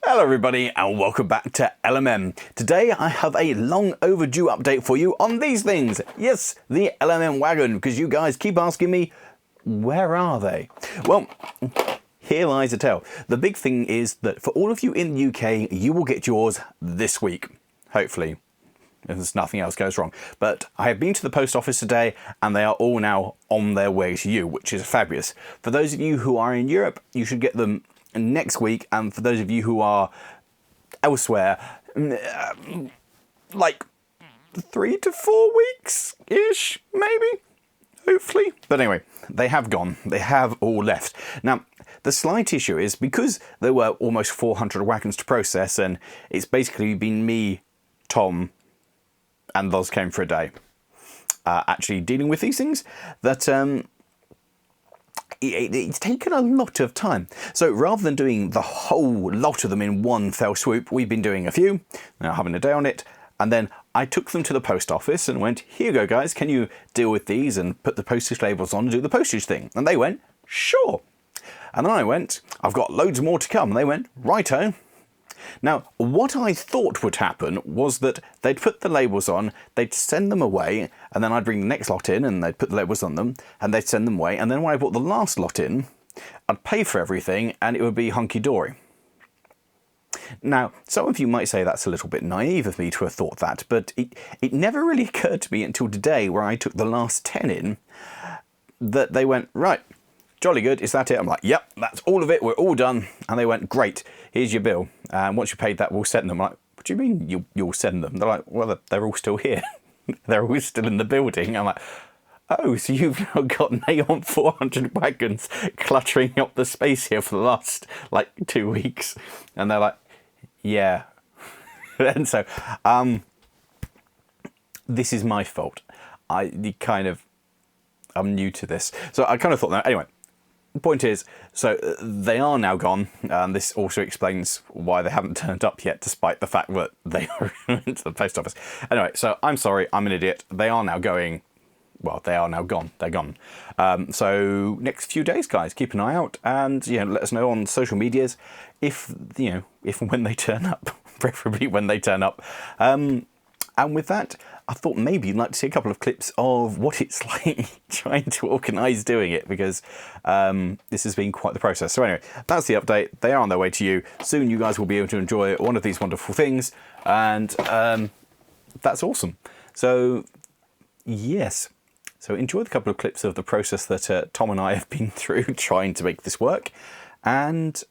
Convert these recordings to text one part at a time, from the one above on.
Hello everybody and welcome back to LMM. Today I have a long overdue update for you on these things. Yes, the LMM wagon, because you guys keep asking me, where are they? Well, here lies the tale. The big thing is that for all of you in the UK, you will get yours this week, hopefully. If nothing else goes wrong. But I have been to the post office today and they are all now on their way to you, which is fabulous. For those of you who are in Europe, you should get them next week, and for those of you who are elsewhere, like 3 to 4 weeks ish, maybe, hopefully. But anyway, they have gone. They have all left. Now, the slight issue is because there were almost 400 wagons to process, and it's basically been me, Tom, and Loz came for a day, actually dealing with these things, that it's taken a lot of time. So rather than doing the whole lot of them in one fell swoop, we've been doing a few, now having a day on it, and then I took them to the post office and went, here you go guys, can you deal with these and put the postage labels on and do the postage thing? And they went, sure. And then I went, I've got loads more to come. And they went, righto. Now, what I thought would happen was that they'd put the labels on, they'd send them away, and then I'd bring the next lot in and they'd put the labels on them, and they'd send them away, and then when I brought the last lot in, I'd pay for everything and it would be hunky-dory. Now, some of you might say that's a little bit naive of me to have thought that, but it never really occurred to me until today, where I took the last 10 in, that they went, right, jolly good, is that it? I'm like, yep, that's all of it, we're all done. And they went, great, here's your bill. And once you paid that, we'll send them. I'm like, what do you mean you'll send them? They're like, well, they're all still here. They're all still in the building. I'm like, oh, so you've now got an Aeon 400 wagons cluttering up the space here for the last, 2 weeks. And they're like, yeah. And so, this is my fault. I'm new to this. So I kind of thought that, anyway. The point is, so they are now gone, and this also explains why they haven't turned up yet, despite the fact that they are into the post office. Anyway, so I'm sorry, I'm an idiot. They are now going, well, they are now gone. They're gone. So next few days, guys, keep an eye out, and let us know on social medias if and when they turn up, preferably when they turn up. And with that, I thought maybe you'd like to see a couple of clips of what it's like trying to organise doing it, because this has been quite the process. So anyway, that's the update. They are on their way to you. Soon you guys will be able to enjoy one of these wonderful things, and that's awesome. So, yes. So enjoy the couple of clips of the process that Tom and I have been through trying to make this work, and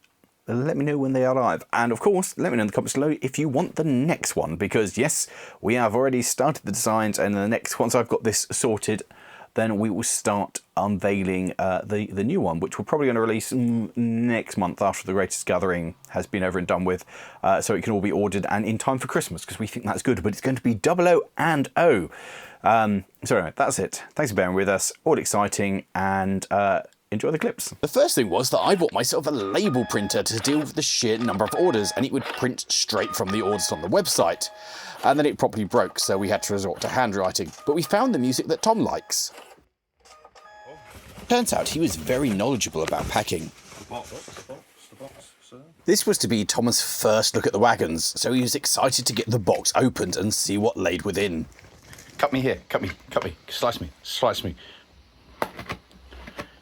let me know when they arrive. And of course, let me know in the comments below if you want the next one, because yes, we have already started the designs, and the next, once I've got this sorted, then we will start unveiling the new one, which we're probably going to release next month after the Greatest Gathering has been over and done with, so it can all be ordered and in time for Christmas, because we think that's good. But it's going to be 00 and O. So anyway, that's it. Thanks for bearing with us. All exciting, and enjoy the clips. The first thing was that I bought myself a label printer to deal with the sheer number of orders, and it would print straight from the orders on the website. And then it properly broke, so we had to resort to handwriting. But we found the music that Tom likes. Turns out he was very knowledgeable about packing. The box, sir. This was to be Tom's first look at the wagons, so he was excited to get the box opened and see what laid within. Cut me here, cut me, slice me.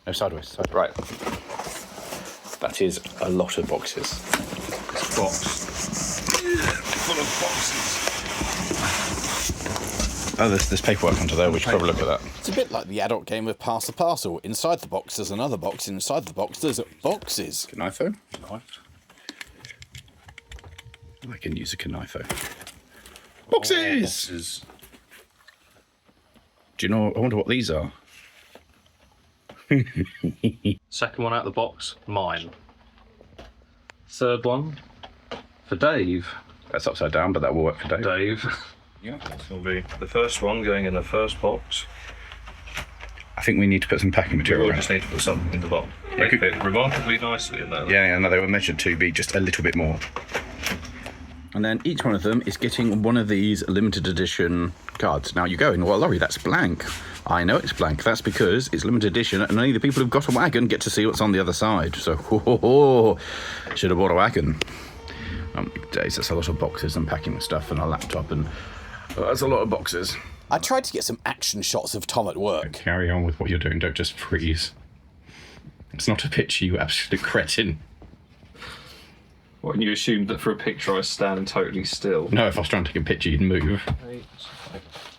No, sideways. Right. That is a lot of boxes. This box full of boxes. Oh, there's paperwork under there. We should probably look at that. It's a bit like the adult game of Pass the Parcel. Inside the box there's another box, and inside the box there's boxes. Knifo? Knife. I can use a knifo. Boxes! Do you know, I wonder what these are. Second one out of the box, mine. Third one, for Dave. That's upside down, but that will work for Dave. Dave. Yeah. This will be the first one going in the first box. I think we need to put some packing material We around. just need to put something in the box. They fit remarkably nicely in there. Yeah, no, they were measured to be just a little bit more. And then each one of them is getting one of these limited edition cards. Now you're going, well, Lawrie, that's blank. I know it's blank. That's because it's limited edition and only the people who've got a wagon get to see what's on the other side. So, should have bought a wagon. Days, that's a lot of boxes and packing with stuff and a laptop, and that's a lot of boxes. I tried to get some action shots of Tom at work. Carry on with what you're doing, don't just freeze. It's not a picture, you absolute cretin. What, and you assumed that for a picture I was standing totally still? No, if I was trying to take a picture, you'd move.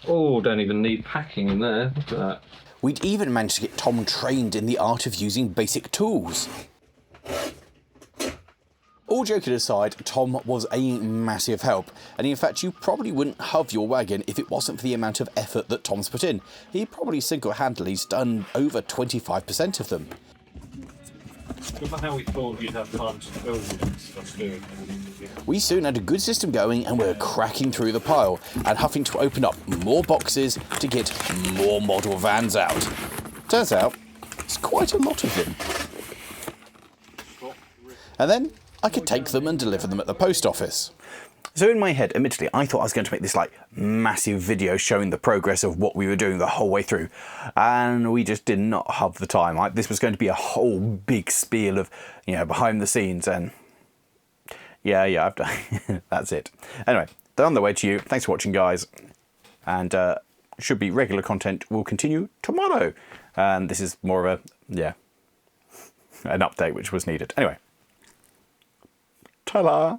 Oh, don't even need packing in there. Look at that. We'd even managed to get Tom trained in the art of using basic tools. All joking aside, Tom was a massive help, and in fact you probably wouldn't have your wagon if it wasn't for the amount of effort that Tom's put in. He probably single-handedly done over 25% of them. I don't know how we thought you'd have time to build stuff doing. We soon had a good system going and we were cracking through the pile and having to open up more boxes to get more model vans out. Turns out, it's quite a lot of them. And then I could take them and deliver them at the post office. So in my head, admittedly, I thought I was going to make this like massive video showing the progress of what we were doing the whole way through. And we just did not have the time. This was going to be a whole big spiel of, you know, behind the scenes, and yeah, I've done. That's it. Anyway, they're on the way to you. Thanks for watching, guys. And should be regular content will continue tomorrow. And this is more of an update which was needed. Anyway. Ta-da!